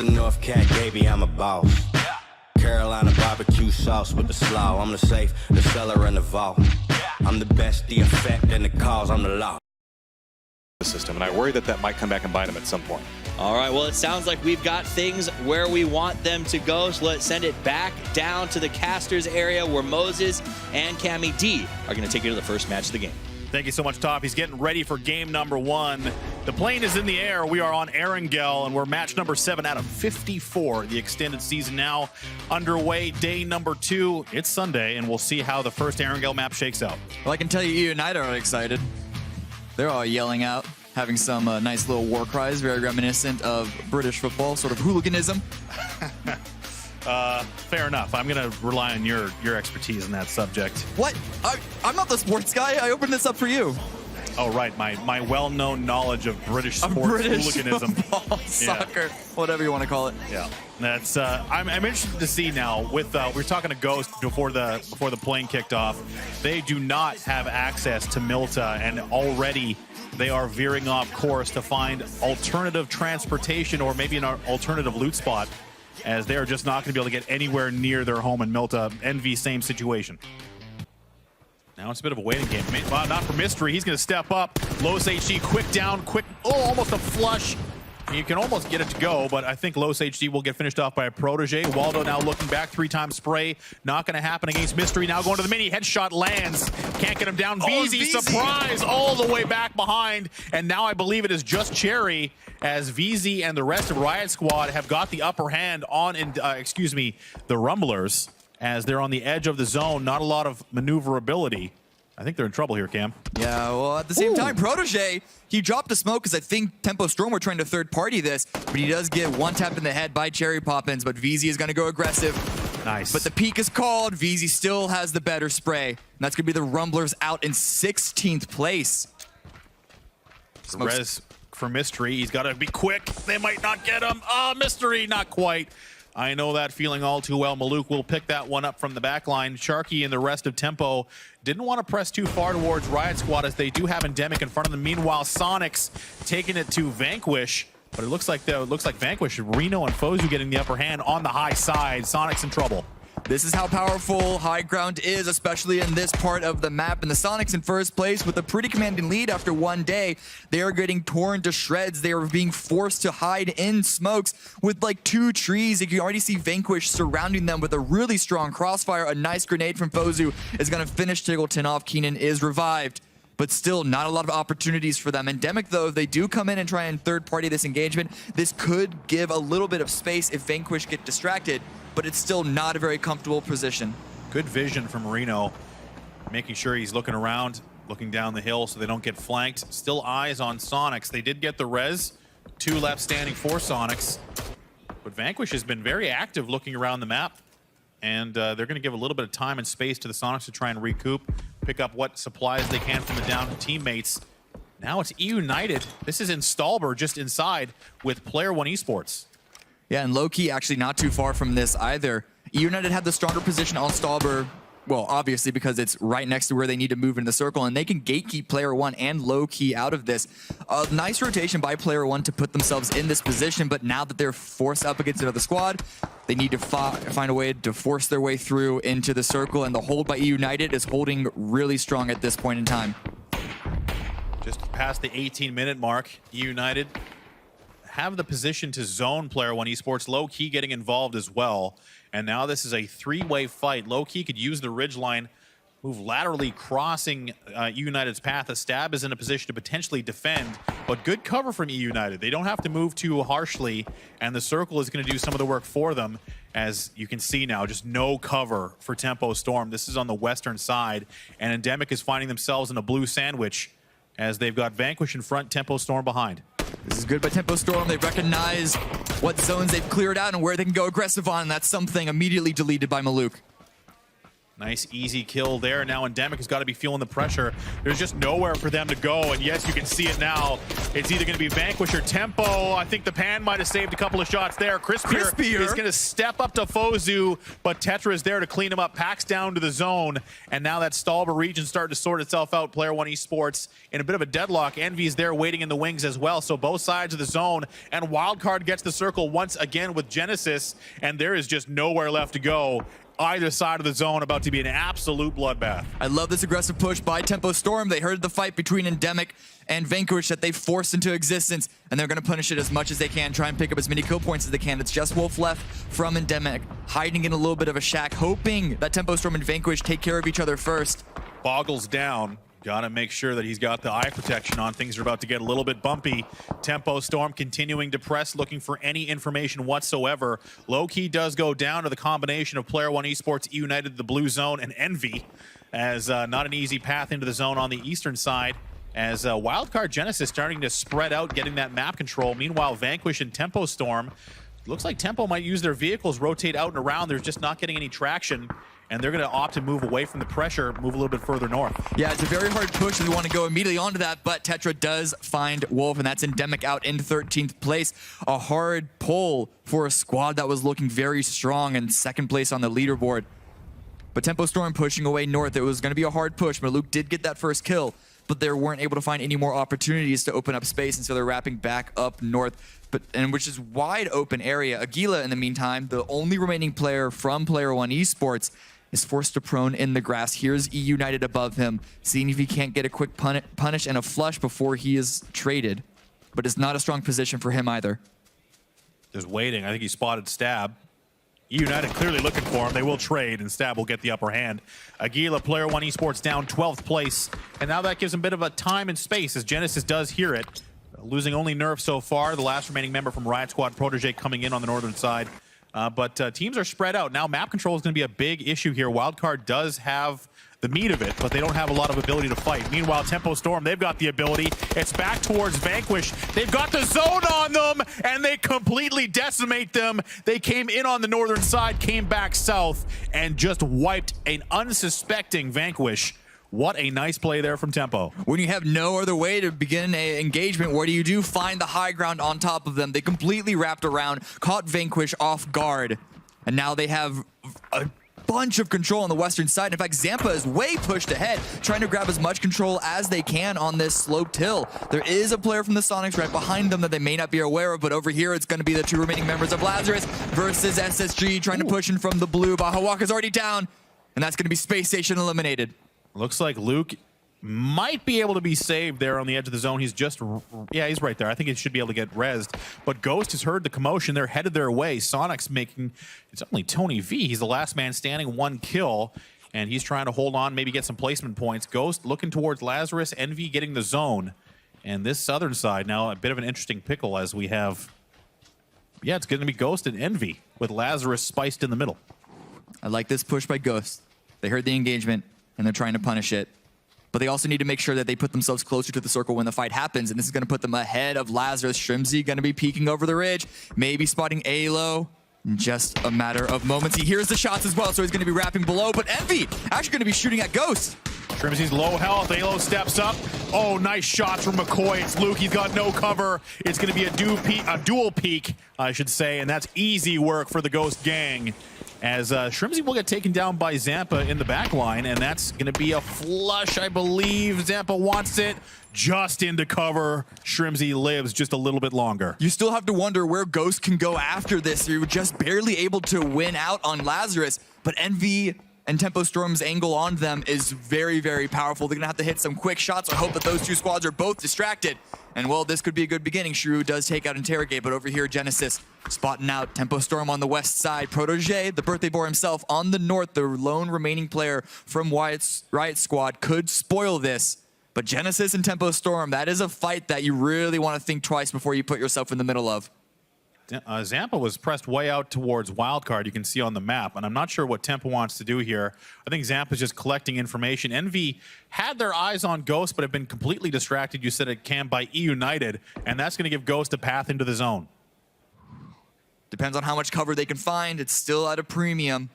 the North Cat, baby, I'm a boss. Carolina barbecue sauce with the slaw. I'm the safe, the cellar, and the vault. I'm the best, the effect, and the cause. I'm the law. System, and I worry that that might come back and bite him at some point. All right, well, it sounds like we've got things where we want them to go, so let's send it back down to the casters area where Moses and Cammy D are going to take you to the first match of the game. Thank you so much, Top. He's getting ready for game number 1. The plane is in the air. We are on Erangel, and we're match number 7 out of 54. The extended season now underway. Day number 2. It's Sunday, and we'll see how the first Erangel map shakes out. Well, I can tell you, United are excited. They're all yelling out, having some nice little war cries, very reminiscent of British football, sort of hooliganism. Fair enough. I'm going to rely on your expertise in that subject. What? I'm not the sports guy. I opened this up for you. Oh, right. My well-known knowledge of British sports hooliganism. Football, soccer, whatever you want to call it. Yeah. That's I'm interested to see now with we were talking to Ghost before the plane kicked off. They do not have access to Milta, and already they are veering off course to find alternative transportation or maybe an alternative loot spot, as they are just not going to be able to get anywhere near their home in Milta. Envy, same situation. Now it's a bit of a waiting game. Well, not for Mystery. He's going to step up. Los HD, quick down, quick. Oh, almost a flush. You can almost get it to go, but I think Los HD will get finished off by a Pr0phie. Waldo now looking back, 3-time spray. Not going to happen against Mystery. Now going to the mini. Headshot lands. Can't get him down. VZ, surprise, all the way back behind. And now I believe it is just Cherry, as VZ and the rest of Riot Squad have got the upper hand on, the Rumblers, as they're on the edge of the zone. Not a lot of maneuverability. I think they're in trouble here, Cam. Yeah, well, at the same time, Pr0phie, he dropped a smoke because I think Tempo Storm were trying to third-party this, but he does get one tap in the head by Cherry Poppins, but VZ is going to go aggressive. Nice. But the peak is called. VZ still has the better spray. And that's going to be the Rumblers out in 16th place. Res for Mystery. He's got to be quick. They might not get him. Mystery, not quite. I know that feeling all too well. Maluk will pick that one up from the back line. Sharky and the rest of Tempo didn't want to press too far towards Riot Squad, as they do have Endemic in front of them. Meanwhile, Sonics taking it to Vanquish, but it looks like Vanquish, Reno and Fozu getting the upper hand on the high side. Sonics in trouble. This is how powerful high ground is, especially in this part of the map. And the Sonics in first place with a pretty commanding lead after one day. They are getting torn to shreds. They are being forced to hide in smokes with like 2 trees. You can already see Vanquish surrounding them with a really strong crossfire. A nice grenade from Fozu is going to finish Tiggleton off. Keenan is revived, but still not a lot of opportunities for them. Endemic, though, if they do come in and try and third-party this engagement, this could give a little bit of space if Vanquish get distracted, but it's still not a very comfortable position. Good vision from Reno, making sure he's looking around, looking down the hill so they don't get flanked. Still eyes on Sonics. They did get the res. 2 left standing for Sonics. But Vanquish has been very active looking around the map. And they're going to give a little bit of time and space to the Sonics to try and recoup, pick up what supplies they can from the downed teammates. Now it's United. This is in Stalber, just inside, with Player1 Esports. Yeah, and low-key actually not too far from this either. United had the stronger position on Stalber, well, obviously because it's right next to where they need to move in the circle, and they can gatekeep Player1 and low-key out of this. A nice rotation by Player1 to put themselves in this position, but now that they're forced up against another squad, they need to find a way to force their way through into the circle, and the hold by United is holding really strong at this point in time. Just past the 18-minute mark, United have the position to zone Player1 Esports. Low-key getting involved as well. And now this is a 3-way fight. Low-key could use the ridgeline, move laterally, crossing United's path. A Stab is in a position to potentially defend, but good cover from United. They don't have to move too harshly, and the circle is going to do some of the work for them. As you can see now, just no cover for Tempo Storm. This is on the western side, and Endemic is finding themselves in a blue sandwich, as they've got Vanquish in front, Tempo Storm behind. This is good by Tempo Storm. They recognize what zones they've cleared out and where they can go aggressive on. That's something immediately deleted by Maluk. Nice, easy kill there. Now Endemic has got to be feeling the pressure. There's just nowhere for them to go, and yes, you can see it now. It's either going to be Vanquish or Tempo. I think the Pan might have saved a couple of shots there. Crispier is going to step up to Fozu, but Tetra is there to clean him up. Packs down to the zone, and now that Stalber region starting to sort itself out. Player One Esports in a bit of a deadlock. Envy's there waiting in the wings as well, so both sides of the zone, and Wildcard gets the circle once again with Genesis, and there is just nowhere left to go. Either side of the zone about to be an absolute bloodbath. I love this aggressive push by Tempo Storm. They heard the fight between Endemic and Vanquish that they forced into existence, and they're going to punish it as much as they can, try and pick up as many kill points as they can. It's just Wolf left from Endemic, hiding in a little bit of a shack, hoping that Tempo Storm and Vanquish take care of each other first. Boggles down. Gotta make sure that he's got the eye protection on. Things are about to get a little bit bumpy. Tempo Storm continuing to press, looking for any information whatsoever. Low-key does go down to the combination of Player One Esports, United, the Blue Zone, and Envy, as not an easy path into the zone on the eastern side, as Wildcard Genesis starting to spread out, getting that map control. Meanwhile, Vanquish and Tempo Storm, looks like Tempo might use their vehicles, rotate out and around. They're just not getting any traction, and they're going to opt to move away from the pressure, move a little bit further north. Yeah, it's a very hard push if we want to go immediately onto that, but Tetra does find Wolf, and that's Endemic out in 13th place. A hard pull for a squad that was looking very strong in second place on the leaderboard. But Tempo Storm pushing away north. It was going to be a hard push, but Luke did get that first kill, but they weren't able to find any more opportunities to open up space, and so they're wrapping back up north, and which is wide open area. Aguila, in the meantime, the only remaining player from Player One Esports, is forced to prone in the grass. Here's E United above him, seeing if he can't get a quick punish and a flush before he is traded. But it's not a strong position for him either. Just waiting. I think he spotted Stab. E United clearly looking for him. They will trade, and Stab will get the upper hand. Aguila, Player One Esports down 12th place, and now that gives him a bit of a time and space as Genesis does hear it. Losing only Nerf so far. The last remaining member from Riot Squad, Protege, coming in on the northern side. But teams are spread out. Now map control is going to be a big issue here. Wildcard does have the meat of it, but they don't have a lot of ability to fight. Meanwhile, Tempo Storm, they've got the ability. It's back towards Vanquish. They've got the zone on them, and they completely decimate them. They came in on the northern side, came back south, and just wiped an unsuspecting Vanquish. What a nice play there from Tempo. When you have no other way to begin an engagement, what do? Find the high ground on top of them. They completely wrapped around, caught Vanquish off guard, and now they have a bunch of control on the western side. In fact, Zampa is way pushed ahead, trying to grab as much control as they can on this sloped hill. There is a player from the Sonics right behind them that they may not be aware of, but over here it's going to be the two remaining members of Lazarus versus SSG trying to push in from the blue. Bahawaka's already down, and that's going to be Space Station eliminated. Looks like Luke might be able to be saved there on the edge of the zone. He's just, yeah, he's right there. I think he should be able to get rezzed. But Ghost has heard the commotion. They're headed their way. Sonic's making, it's only Tony V. He's the last man standing, 1 kill. And he's trying to hold on, maybe get some placement points. Ghost looking towards Lazarus. Envy getting the zone. And this southern side now, a bit of an interesting pickle as we have, yeah, it's going to be Ghost and Envy with Lazarus spiced in the middle. I like this push by Ghost. They heard the engagement, and they're trying to punish it. But they also need to make sure that they put themselves closer to the circle when the fight happens, and this is going to put them ahead of Lazarus. Shrimzy going to be peeking over the ridge, maybe spotting Alo in just a matter of moments. He hears the shots as well, so he's going to be wrapping below, but Envy actually going to be shooting at Ghost. Shrimzy's low health. Alo steps up. Oh, nice shots from McCoy. It's Luke. He's got no cover. It's going to be a dual peek, I should say, and that's easy work for the Ghost gang. As Shrimzy will get taken down by Zampa in the back line, and that's going to be a flush, I believe. Zampa wants it just into cover. Shrimzy lives just a little bit longer. You still have to wonder where Ghost can go after this. You're just barely able to win out on Lazarus, but Envy and Tempo Storm's angle on them is very, very powerful. They're going to have to hit some quick shots. I hope that those two squads are both distracted. And, well, this could be a good beginning. Shrew does take out Interrogate, but over here, Genesis spotting out Tempo Storm on the west side. Protege, the birthday boy himself, on the north, the lone remaining player from Riot Squad, could spoil this. But Genesis and Tempo Storm, that is a fight that you really want to think twice before you put yourself in the middle of. Zampa was pressed way out towards Wildcard, you can see on the map, and I'm not sure what Tempo wants to do here. I think Zampa's just collecting information. Envy had their eyes on Ghost, but have been completely distracted, you said it can, by E United, and that's going to give Ghost a path into the zone. Depends on how much cover they can find. It's still at a premium.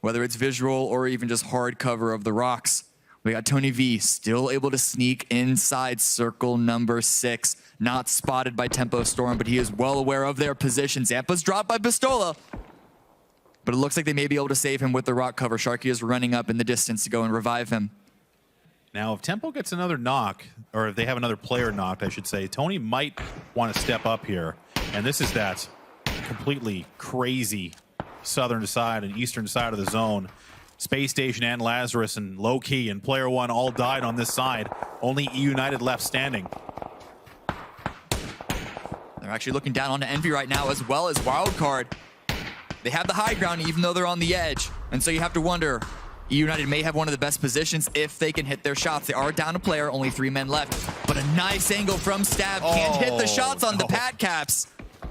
whether it's visual or even just hard cover of the rocks. We got Pr0phie still able to sneak inside circle number 6. Not spotted by Tempo Storm, but he is well aware of their position. Zampa's dropped by Pistola, but it looks like they may be able to save him with the rock cover. Sharky is running up in the distance to go and revive him. Now, if Tempo gets another knock, or if they have another player knocked, I should say, Tony might want to step up here. And this is that completely crazy southern side and eastern side of the zone. Space Station and Lazarus and Low-Key and Player One all died on this side. Only United left standing. They're actually looking down onto Envy right now, as well as Wildcard. They have the high ground even though they're on the edge. And so you have to wonder, United may have one of the best positions if they can hit their shots. They are down a player, only 3 men left. But a nice angle from Stab. Can't hit the shots on the pad caps.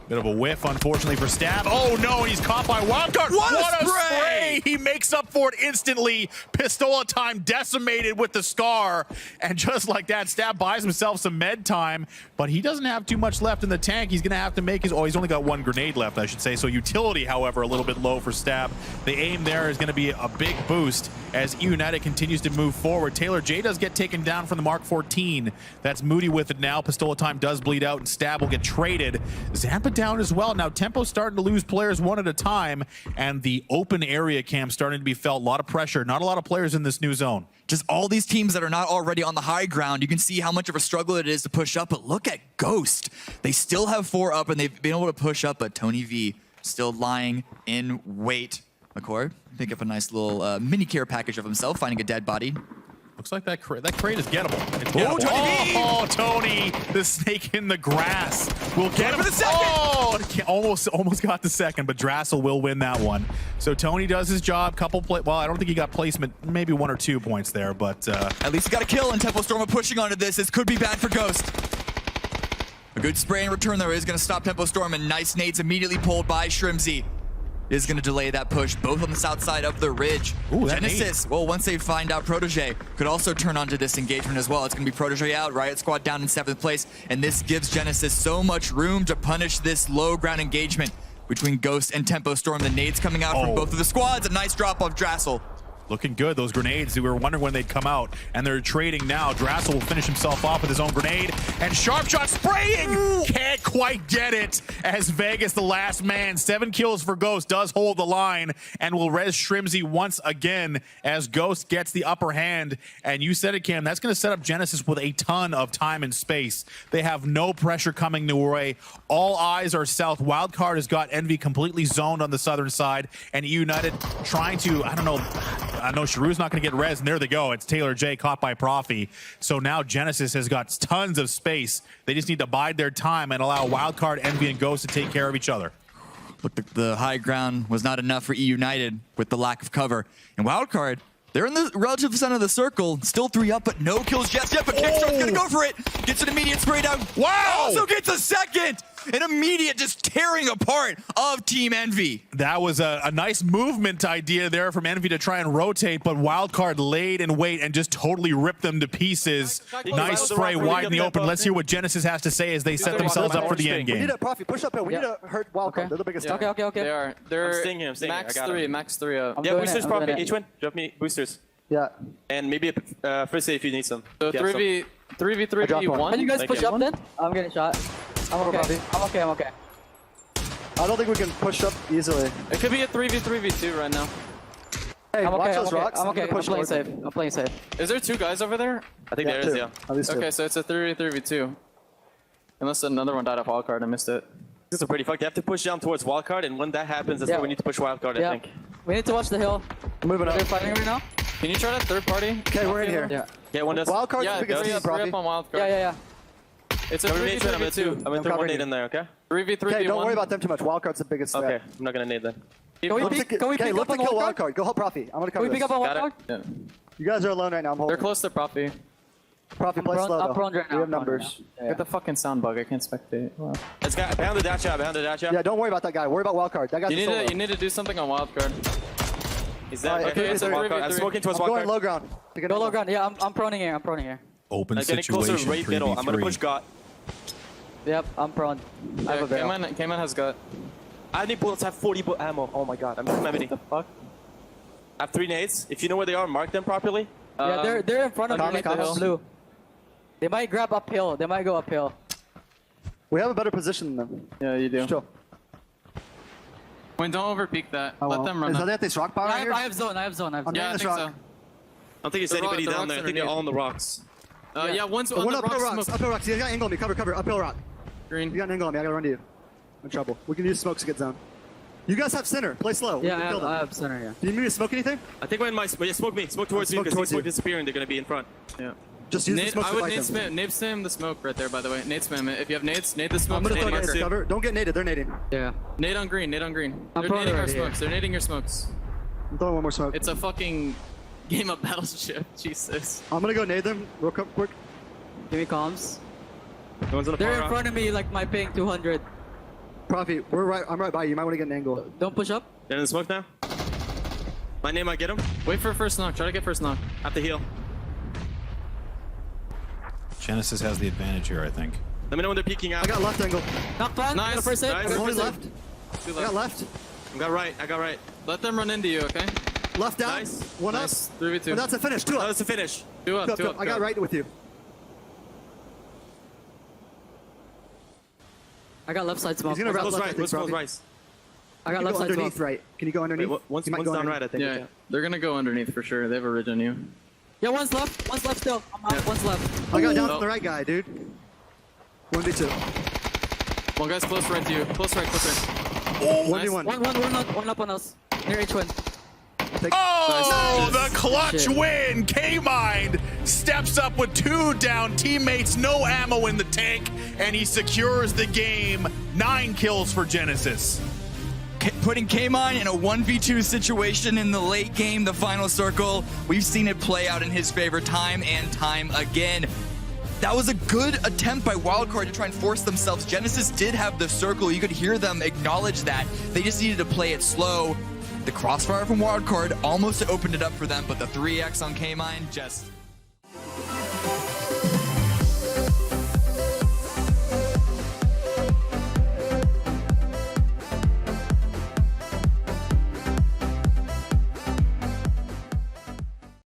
Bit of a whiff, unfortunately, for Stab. Oh, no, he's caught by Wildcard. What a spray! He makes up for it instantly. Pistola time decimated with the Scar. And just like that, Stab buys himself some med time, but he doesn't have too much left in the tank. He's going to have to make his... Oh, he's only got 1 grenade left, I should say. So utility, however, a little bit low for Stab. The aim there is going to be a big boost as United continues to move forward. Taylor J does get taken down from the Mark 14. That's Moody with it now. Pistola time does bleed out, and Stab will get traded. Zampa down as well. Now Tempo's starting to lose players one at a time, and the open area cam starting to be felt. A lot of pressure. Not a lot of players in this new zone. Just all these teams that are not already on the high ground, you can see how much of a struggle it is to push up, but look at Ghost. They still have 4 up, and they've been able to push up, but Pr0phie still lying in wait. McCord, pick up a nice little mini care package of himself, finding a dead body. Looks like that crate is gettable. It's gettable. Pr0phie! Oh, Tony, the snake in the grass will get him for the second. Oh, almost got the second, but Drassel will win that one. So Tony does his job. Well, I don't think he got placement, maybe 1 or 2 points there, but at least he got a kill, and Tempo Storm are pushing onto this. This could be bad for Ghost. A good spray in return though is going to stop Tempo Storm, and nice nades immediately pulled by Shrimzy. Is going to delay that push, both on the south side of the ridge. Ooh, Genesis, well, once they find out Protege, could also turn onto this engagement as well. It's going to be Protege out, Riot Squad down in 7th place, and this gives Genesis so much room to punish this low ground engagement between Ghost and Tempo Storm. The nades coming out from both of the squads. A nice drop off Drassel. looking good. Those grenades, we were wondering when they'd come out, and they're trading now. Drassel will finish himself off with his own grenade, and Sharp Shot spraying! Ooh. Can't quite get it as Vegas, the last man. 7 kills for Ghost, does hold the line, and will res Shrimzy once again as Ghost gets the upper hand. And you said it, Cam, that's going to set up Genesis with a ton of time and space. They have no pressure coming their way. All eyes are south. Wildcard has got Envy completely zoned on the southern side, and United trying to, I know Sharu's not going to get res, and there they go. It's Taylor J caught by Pr0phie. So now Genesis has got tons of space. They just need to bide their time and allow Wildcard, Envy, and Ghost to take care of each other. But the high ground was not enough for United with the lack of cover. And Wildcard, they're in the relative center of the circle, still 3 up, but no kills just yet. But Kickstar's gonna go for it. Gets an immediate spray down. Wow! Also gets a second. An immediate just tearing apart of Team Envy. That was a nice movement idea there from Envy to try and rotate, but Wildcard laid in wait and just totally ripped them to pieces. Nice spray wide in the open. Let's hear what Genesis has to say as they set themselves up for the end We need game. a P0phie. Push up here. We need to hurt Wildcard. They're the biggest tank. Okay. They are. They're I'm staying here. max three up. Yeah, boosters Pr0phie. Each one, drop me boosters. Yeah. And maybe first aid if you need some. So Yeah, 3v1. Can you guys Thank push you. up then? I'm getting shot. I'm okay. I'm okay. I don't think we can push up easily. It could be a 3v3v2 right now. Hey, I'm watch okay. those rocks. I'm okay. I'm push playing north. safe. I'm playing safe. Is there 2 guys over there? I think there is, yeah. At least 2. Okay, so it's a 3v3v2. Unless another one died off wildcard, I missed it. This is pretty fucked. They have to push down towards wildcard, and when that happens, that's Yeah. when we need to push wildcard, I Yeah. think. We need to watch the hill. Moving They're up. fighting right now. Can you try that third party? Okay, we're in here. Yeah. Yeah, one does. Wildcard's Yeah, the biggest team, 3 up P0phie. on wildcard. Yeah. It's a I'm gonna nade I'm gonna 3v3v2. I'm gonna I'm throw one covering nade you. in there, okay? 3v3v1. Okay, don't worry about them too much. Wildcard's the biggest threat. Okay, I'm not gonna nade then. Can we Look pick? to, Can we okay, pick look up to on kill Wildcard? Wildcard. Go help P0phie. I'm gonna Can cover we pick this. up on Got it. Wildcard? Yeah. You guys are alone right now. I'm holding. They're close to P0phie. P0phie, play slow I'm though. prone right now. We have I'm prone right numbers. now. Get the fucking sound bug. I can't spectate. Wow. Let's go behind the dacha, Yeah, don't worry about that guy. Worry about Wildcard. That guy's You a solo. need to do something on wildcard. He's there. Alright, Okay, it's a wildcard. I'm 3v3. smoking towards I'm going wildcard. low ground. Go low ground. Yeah, I'm proning here. Open I'm getting closer situation, right middle. I'm gonna 3v3. push God. Yep, I'm prone. I have a veil. Kaymind has got. I need bullets. I have 40 ammo. Oh my god, I'm missing my mini. What the fuck? I have 3 nades. If you know where they are, mark them properly. Yeah, they're in front of me. underneath the hill. Blue. They might grab uphill. They might go uphill. We have a better position than them. Yeah, you do. Sure. Wait, don't overpeak that. I Let won't. them run Is that. that this rock bar right here? I have zone. I have zone. I'm Yeah, in I this think rock. so. I don't think it's The anybody rock- the down there. I rocks think they're underneath. all on the rocks. Yeah, one's on One the uphill rocks. rocks. Smoke. Uphill rocks. You got to angle me. Cover. Uphill rock. Green. You got an angle on me. I got to run to you. I'm in trouble. We can use smokes to get zone. You guys have center. Play slow. We Yeah, can kill them. I have center here. Do you need me to smoke anything? I think when my smoke me, smoke towards you Smoke because towards he's you. disappearing. They're gonna be in front. Yeah. Just use the Nade, smokes I to would fight nade them. spam, nade spam the smoke right there, by the way. Nade spam it. If you have nades, nade the smoke. I'm gonna nade throw marker. nades. Cover. Don't get naded. They're nading. Yeah. Nade on green, nade on green. I'm They're throwing nading it our right here. smokes. They're nading your smokes. I'm throwing one more smoke. It's a fucking game of battleship. Jesus. I'm gonna go nade them real quick. Give me comms. No one's on the They're far in rock. front of me, like my ping 200. Pr0phie, I'm right by you. You might want to get an angle. Don't push up. They're in the smoke now. My name, I get him. Wait for first knock. Try to get first knock. At the heel. Genesis has the advantage here, I think. Let me know when they're peeking out. I got left angle. Knocked one. Nice, Got a first hit. nice. I got only First left. Two I got left. I got right. I got right. Let them run into you, okay? Left down. Nice. One Nice. up. 3v2. And that's a finish. 2 Oh, up. that's the finish. Two up, Two up, two two up. up. I got go. right with you. I got left side smoke. He's gonna wrap Close left, I right. think, Let's close Pr0phie. right. I You got can left go side underneath, smoke. right? Can you go underneath? Wait, one's You might go down underneath. right, I think. Yeah, they're gonna go underneath for sure. They have a ridge on you. Yeah, one's left. One's left still. I'm out. One's left. I got down Oh. from the right guy, dude. 1v2. One guy's close right to you. Close right, close right. 1v1. One up on us. Near hwinn. Oh, Nice. the clutch Shit. win! Kaymind steps up with 2 down teammates, no ammo in the tank, and he secures the game. 9 kills for Genesis. Putting Kaymind in a 1v2 situation in the late game, the final circle. We've seen it play out in his favor time and time again. That was a good attempt by Wildcard to try and force themselves. Genesis did have the circle. You could hear them acknowledge that. They just needed to play it slow. The crossfire from Wildcard almost opened it up for them, but the 3x on Kaymind just